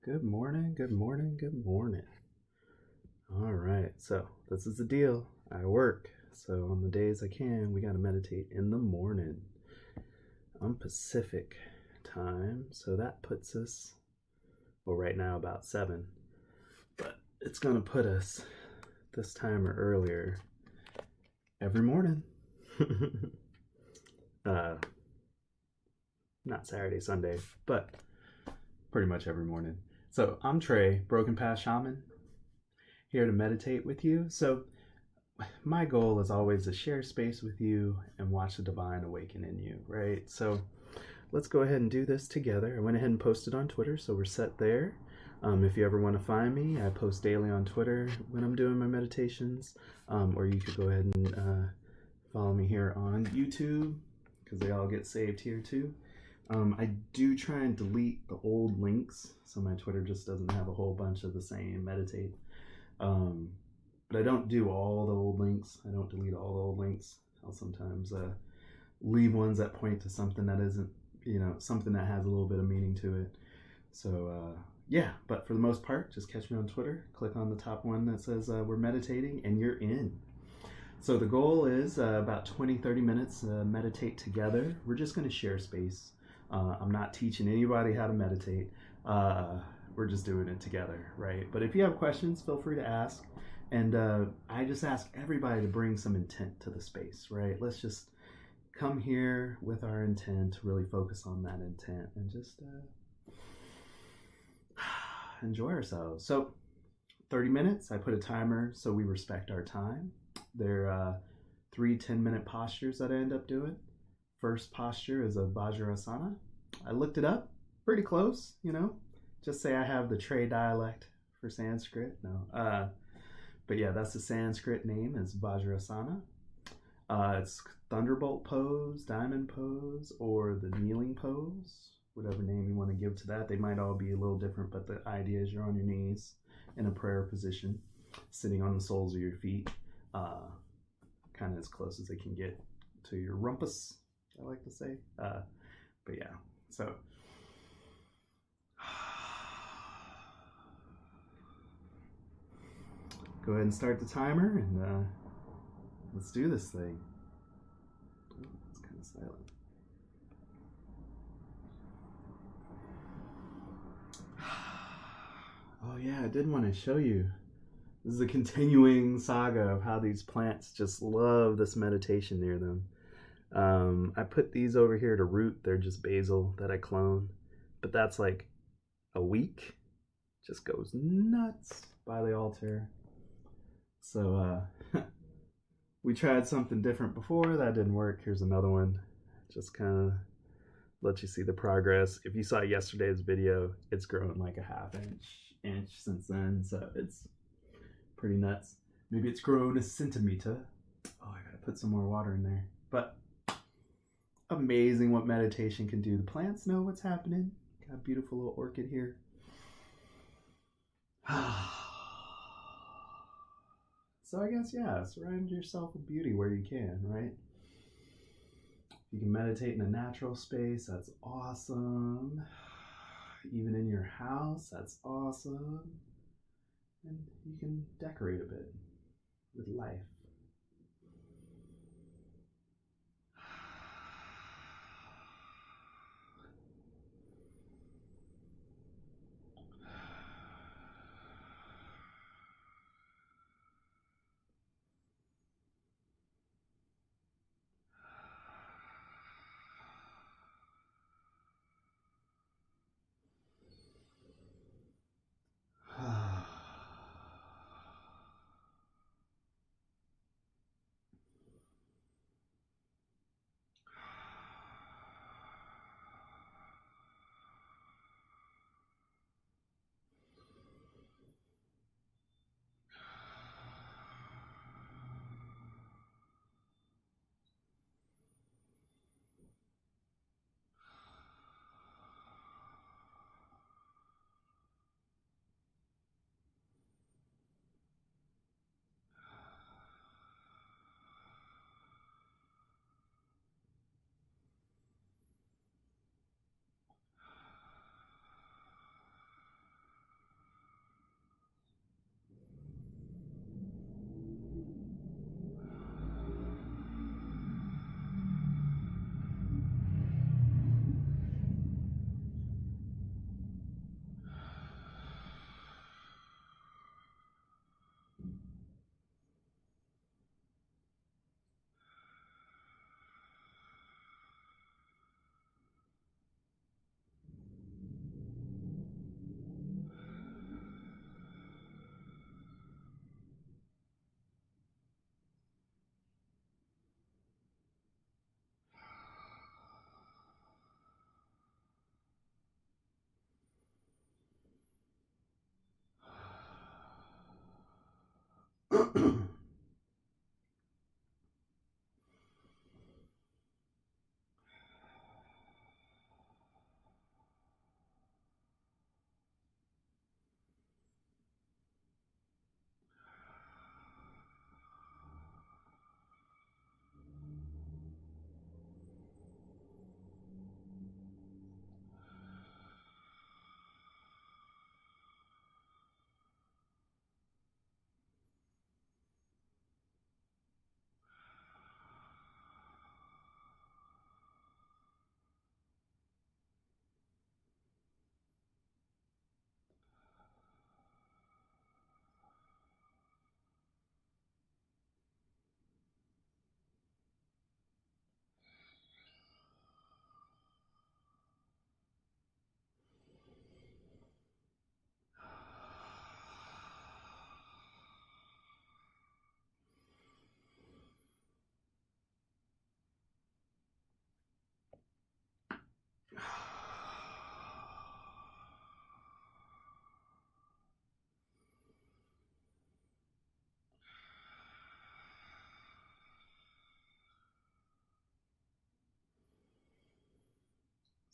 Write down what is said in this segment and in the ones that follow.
Good morning, good morning, good morning. All right, so this is the deal. I work, so on the days I can, we got to meditate in the morning. I'm Pacific time, so that puts us, well, right now about 7, but it's going to put us this time or earlier every morning. Not Saturday, Sunday, but pretty much every morning. So I'm Trey, Broken Path Shaman, here to meditate with you. So my goal is always to share space with you and watch the divine awaken in you, right? So let's go ahead and do this together. I went ahead and posted on Twitter, so we're set there. If you ever want to find me, I post daily on Twitter when I'm doing my meditations, or you could go ahead and follow me here on YouTube, because they all get saved here too. I do try and delete the old links, so my Twitter just doesn't have a whole bunch of the same meditate. But I don't do all the old links. I don't delete all the old links. I'll sometimes leave ones that point to something that isn't, something that has a little bit of meaning to it. So yeah, but for the most part, just catch me on Twitter. Click on the top one that says we're meditating, and you're in. So the goal is about 20-30 minutes meditate together. We're just going to share space. I'm not teaching anybody how to meditate. We're just doing it together, right? But if you have questions, feel free to ask. And I just ask everybody to bring some intent to the space, right? Let's just come here with our intent, to really focus on that intent, and just enjoy ourselves. So 30 minutes, I put a timer so we respect our time. There are 3 10-minute postures that I end up doing. First posture is a Vajrasana. I looked it up, pretty close, Just say I have the Trey dialect for Sanskrit. No. But yeah, that's the Sanskrit name, is Vajrasana. It's Thunderbolt pose, Diamond pose, or the Kneeling pose, whatever name you want to give to that. They might all be a little different, but the idea is you're on your knees in a prayer position, sitting on the soles of your feet, kind of as close as they can get to your rumpus, I like to say. But yeah, so go ahead and start the timer, and let's do this thing. Oh, it's kind of silent. Oh yeah, I did want to show you. This is a continuing saga of how these plants just love this meditation near them. I put these over here to root. They're just basil that I clone, but that's like a week. Just goes nuts by the altar. So we tried something different before. That didn't work. Here's another one. Just kind of let you see the progress. If you saw yesterday's video, it's grown like a half inch since then. So it's pretty nuts. Maybe it's grown a centimeter. Oh, I gotta put some more water in there. But amazing what meditation can do. The plants know what's happening. Got a beautiful little orchid here. So I guess, yeah, surround yourself with beauty where you can, right? You can meditate in a natural space, that's awesome. Even in your house, that's awesome. And you can decorate a bit with life.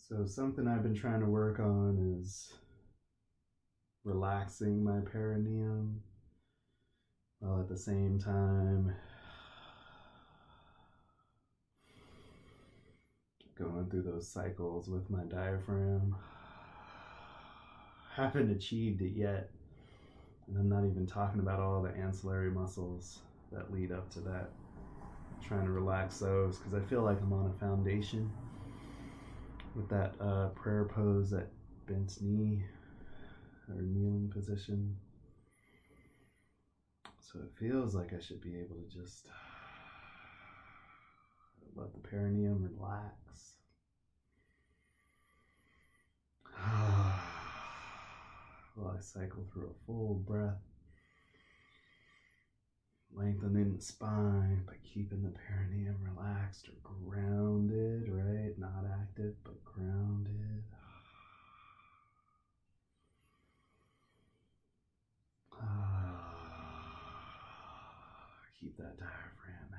So something I've been trying to work on is relaxing my perineum while at the same time going through those cycles with my diaphragm. Haven't achieved it yet, and I'm not even talking about all the ancillary muscles that lead up to that. I'm trying to relax those because I feel like I'm on a foundation with that prayer pose, that bent knee or kneeling position. So it feels like I should be able to just let the perineum relax. While I cycle through a full breath, lengthening the spine, but keeping the perineum relaxed or grounded, right? Not active, but grounded. Keep that diaphragm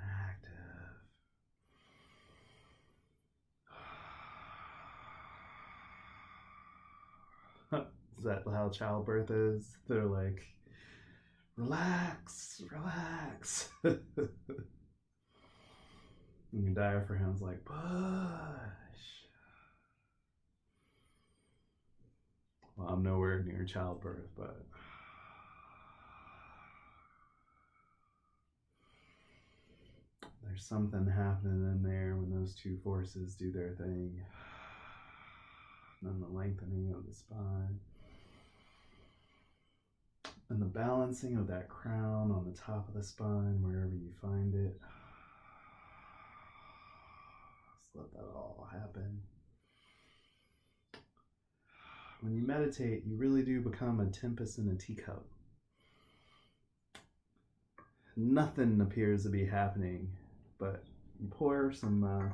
active. Is that how childbirth is? They're like, relax, relax. And your diaphragm's like, push. Well, I'm nowhere near childbirth, but there's something happening in there when those two forces do their thing. And then the lengthening of the spine. And the balancing of that crown on the top of the spine, wherever you find it. Just let that all happen. When you meditate, you really do become a tempest in a teacup. Nothing appears to be happening, but you pour some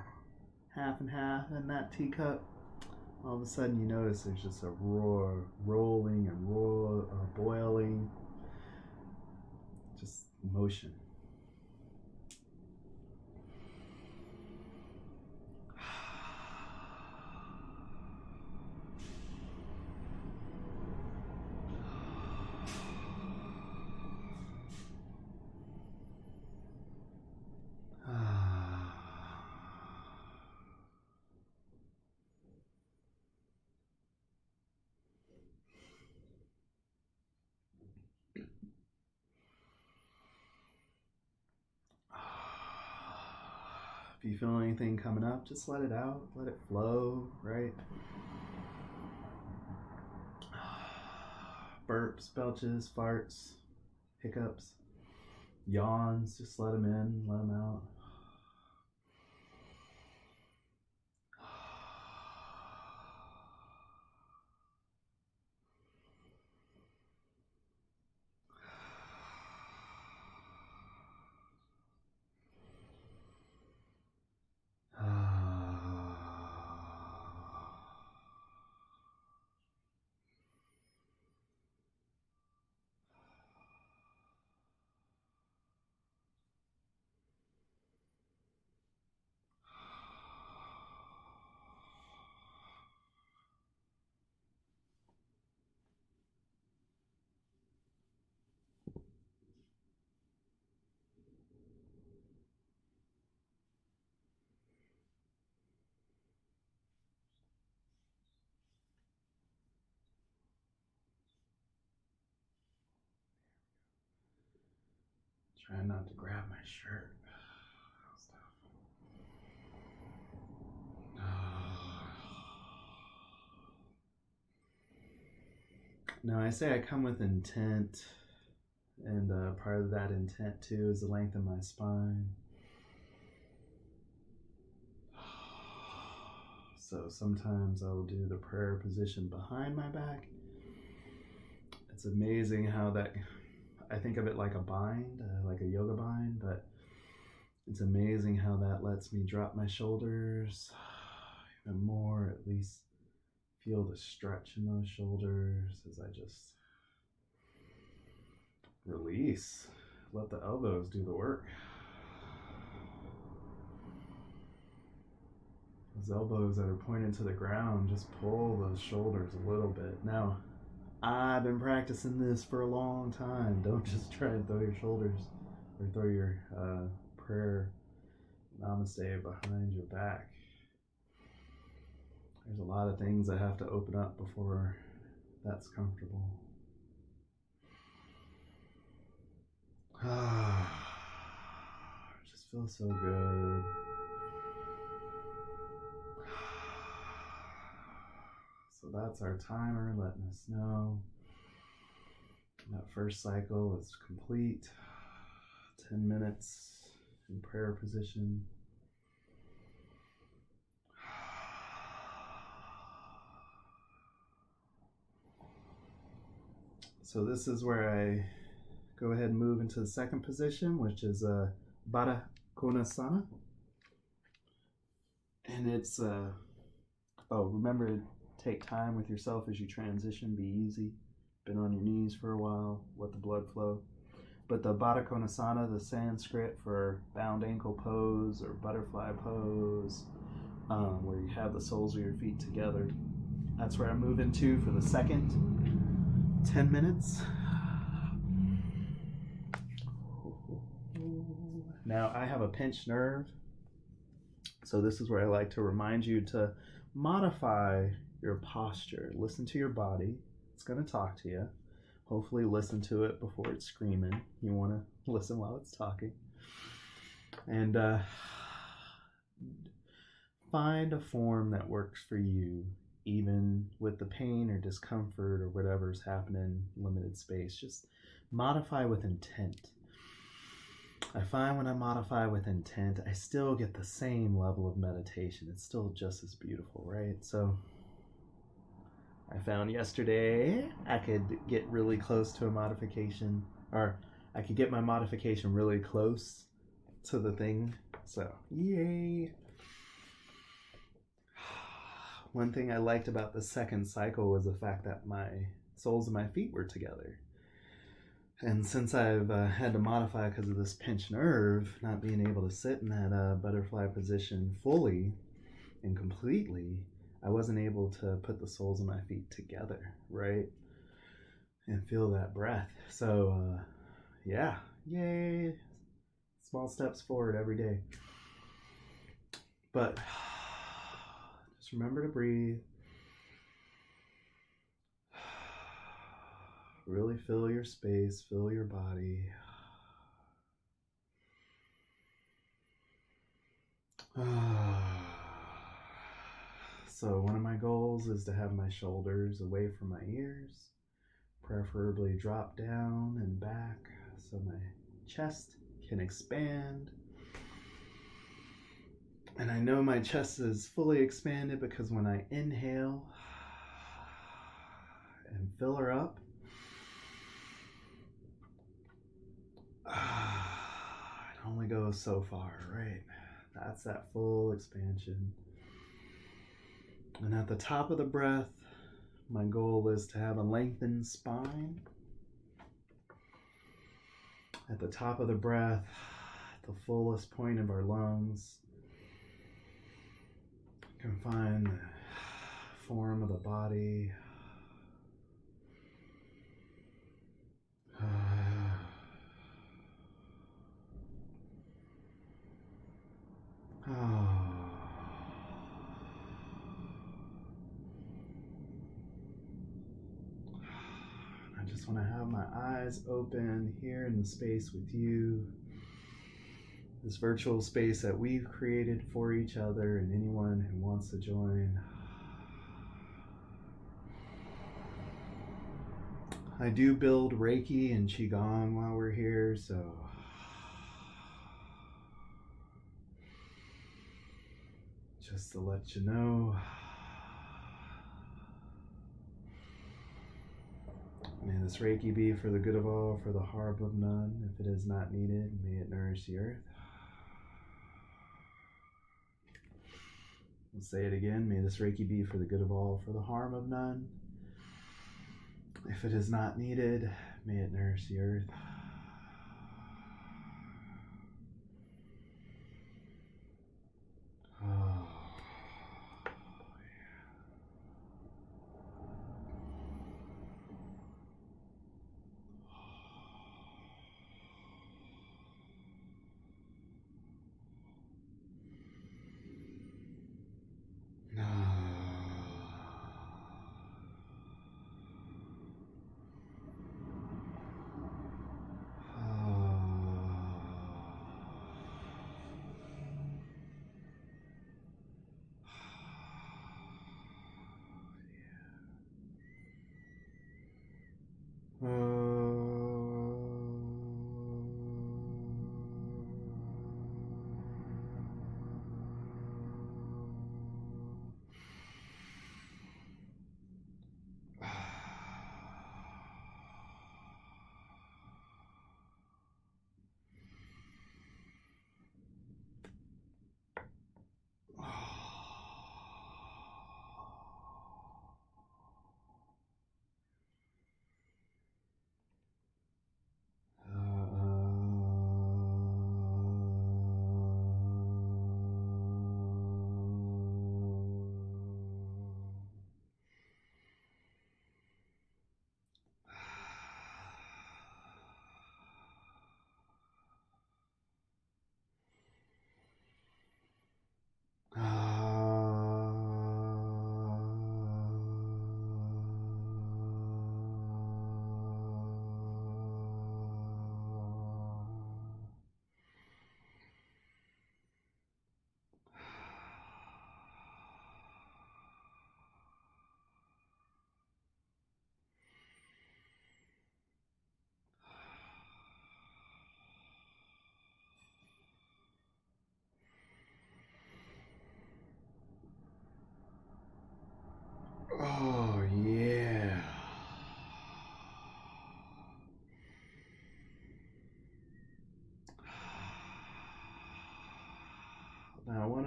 half and half in that teacup. All of a sudden you notice there's just a roar, rolling and boiling, just motion. If you feel anything coming up, just let it out, let it flow, right? Burps, belches, farts, hiccups, yawns, just let them in, let them out. Try not to grab my shirt. Now I say I come with intent, and part of that intent too is the length of my spine. So sometimes I will do the prayer position behind my back. It's amazing how that, I think of it like a bind, like a yoga bind, but it's amazing how that lets me drop my shoulders even more, at least feel the stretch in those shoulders as I just release. Let the elbows do the work. Those elbows that are pointed to the ground, just pull those shoulders a little bit. Now, I've been practicing this for a long time. Don't just try and throw your shoulders or throw your prayer namaste behind your back. There's a lot of things that have to open up before that's comfortable. Just feels so good. So that's our timer letting us know that first cycle is complete. 10 minutes in prayer position. So this is where I go ahead and move into the second position, which is Baddha Konasana. And it's, remember to take time with yourself as you transition, be easy. Been on your knees for a while, let the blood flow. But the Baddha Konasana, the Sanskrit for bound ankle pose or butterfly pose, where you have the soles of your feet together. That's where I move into for the second 10 minutes. Now I have a pinched nerve, so this is where I like to remind you to modify your posture. Listen to your body. It's going to talk to you. Hopefully listen to it before it's screaming. You want to listen while it's talking. And find a form that works for you, even with the pain or discomfort or whatever's happening, limited space. Just modify with intent. I find when I modify with intent, I still get the same level of meditation. It's still just as beautiful, right? So I found yesterday I could get really close to a modification, or I could get my modification really close to the thing. So, yay! One thing I liked about the second cycle was the fact that my soles of my feet were together. And since I've had to modify because of this pinched nerve, not being able to sit in that butterfly position fully and completely, I wasn't able to put the soles of my feet together, right? And feel that breath. So, yeah, yay. Small steps forward every day. But just remember to breathe. Really fill your space, fill your body. So one of my goals is to have my shoulders away from my ears, preferably drop down and back so my chest can expand. And I know my chest is fully expanded because when I inhale and fill her up, it only goes so far, right? That's that full expansion. And at the top of the breath, my goal is to have a lengthened spine. At the top of the breath, the fullest point of our lungs, you can find the form of the body. I just want to have my eyes open here in the space with you. This virtual space that we've created for each other and anyone who wants to join. I do build Reiki and Qigong while we're here, so just to let you know. May this Reiki be for the good of all, for the harm of none. If it is not needed, may it nourish the earth. We'll say it again. May this Reiki be for the good of all, for the harm of none. If it is not needed, may it nourish the earth.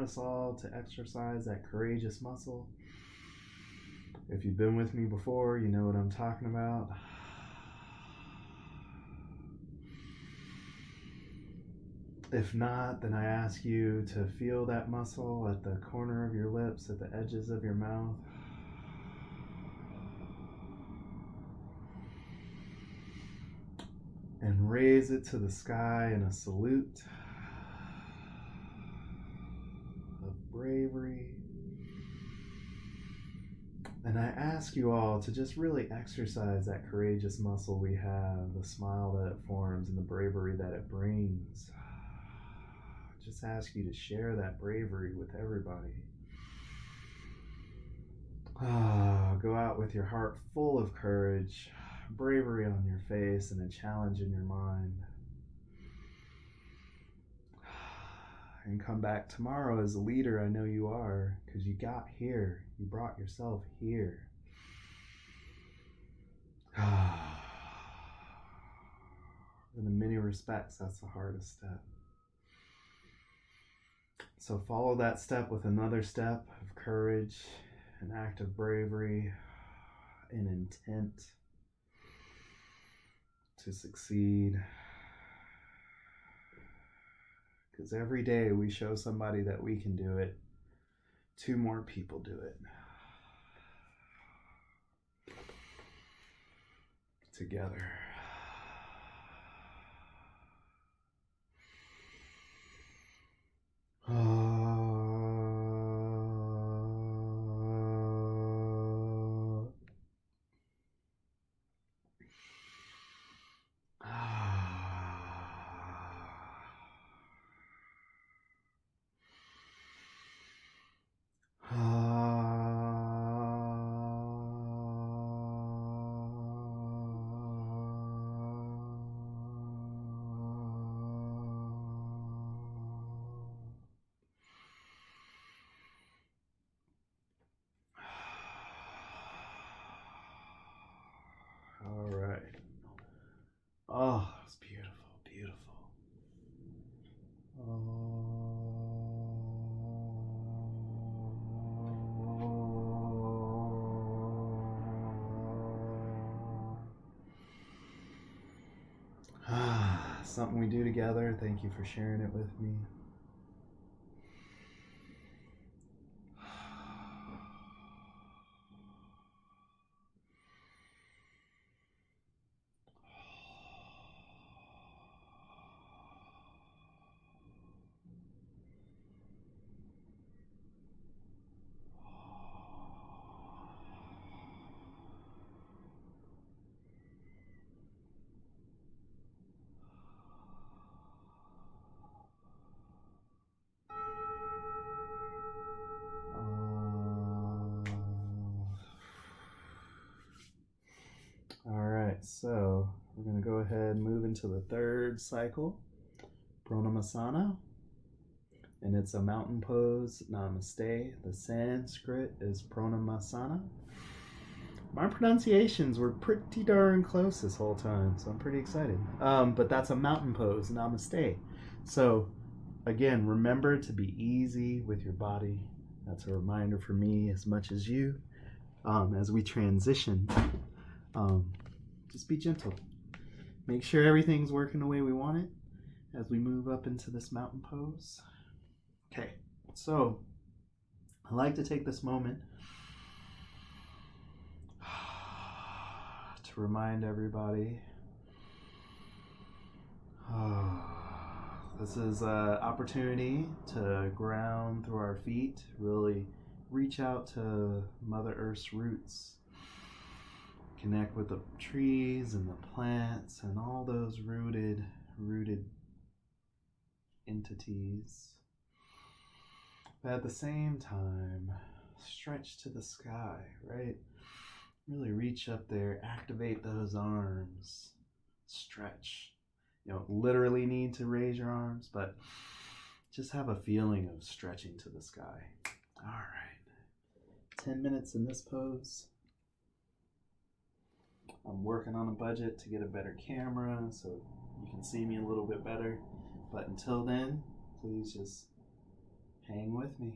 us all to exercise that courageous muscle. If you've been with me before, you know what I'm talking about. If not, then I ask you to feel that muscle at the corner of your lips, at the edges of your mouth. And raise it to the sky in a salute of bravery. And I ask you all to just really exercise that courageous muscle we have, the smile that it forms and the bravery that it brings. Just ask you to share that bravery with everybody. Go out with your heart full of courage, bravery on your face, and a challenge in your mind. And come back tomorrow as a leader I know you are, because you got here. You brought yourself here. In many respects, that's the hardest step. So follow that step with another step of courage, an act of bravery, an intent to succeed. Because every day we show somebody that we can do it, 2 more people do it. Together. All right. Oh, it's beautiful, beautiful. Something we do together. Thank you for sharing it with me. So we're going to go ahead and move into the 3rd cycle, Pronamasana, and it's a mountain pose, Namaste. The Sanskrit is Pronamasana. My pronunciations were pretty darn close this whole time, so I'm pretty excited. But that's a mountain pose, Namaste. So again, remember to be easy with your body. That's a reminder for me as much as you. As we transition, just be gentle. Make sure everything's working the way we want it as we move up into this mountain pose. Okay, so I like to take this moment to remind everybody this is an opportunity to ground through our feet, really reach out to Mother Earth's roots. Connect with the trees and the plants and all those rooted entities. But at the same time, stretch to the sky, right? Really reach up there, activate those arms, stretch. You don't literally need to raise your arms, but just have a feeling of stretching to the sky. All right, 10 minutes in this pose. I'm working on a budget to get a better camera so you can see me a little bit better. But until then, please just Hang with me.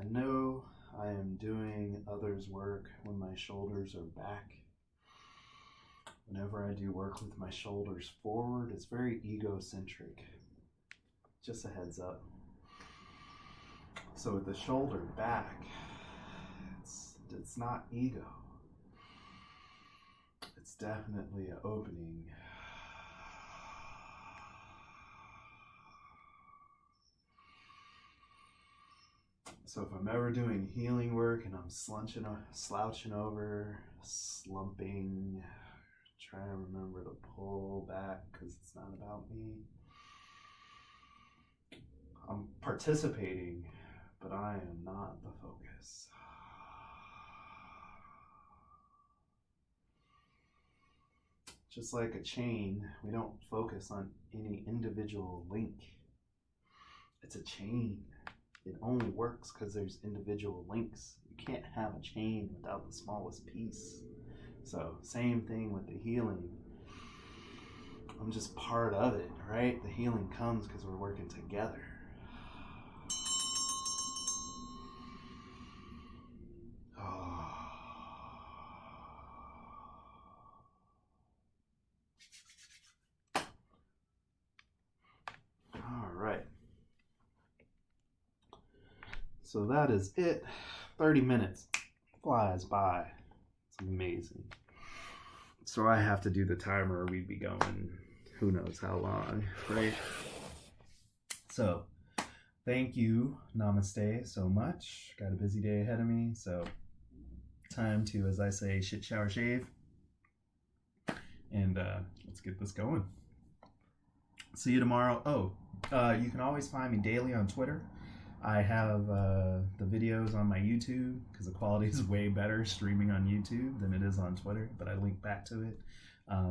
know I am doing others' work when my shoulders are back. Whenever I do work with my shoulders forward, it's very egocentric. Just a heads up. So with the shoulder back, it's not ego. It's definitely an opening. So if I'm ever doing healing work and I'm slouching over, slumping, trying to remember to pull back because it's not about me. I'm participating, but I am not the focus. Just like a chain, we don't focus on any individual link. It's a chain. It only works because there's individual links. You can't have a chain without the smallest piece. So same thing with the healing. I'm just part of it, right? The healing comes because we're working together. All right. So that is it. 30 minutes flies by. It's amazing. So I have to do the timer or we'd be going who knows how long, right? So thank you, namaste, so much. Got a busy day ahead of me, so time to, as I say, shit, shower, shave. And let's get this going. See you tomorrow. You can always find me daily on Twitter. I have the videos on my YouTube because the quality is way better streaming on YouTube than it is on Twitter, but I link back to it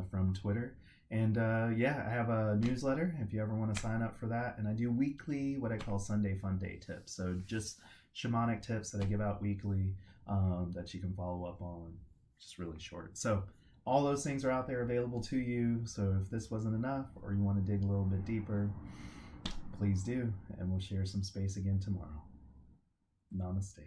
from Twitter. And I have a newsletter if you ever want to sign up for that. And I do weekly, what I call Sunday Fun Day tips. So just shamanic tips that I give out weekly that you can follow up on, just really short. So all those things are out there available to you. So if this wasn't enough or you want to dig a little bit deeper, please do. And we'll share some space again tomorrow. Namaste.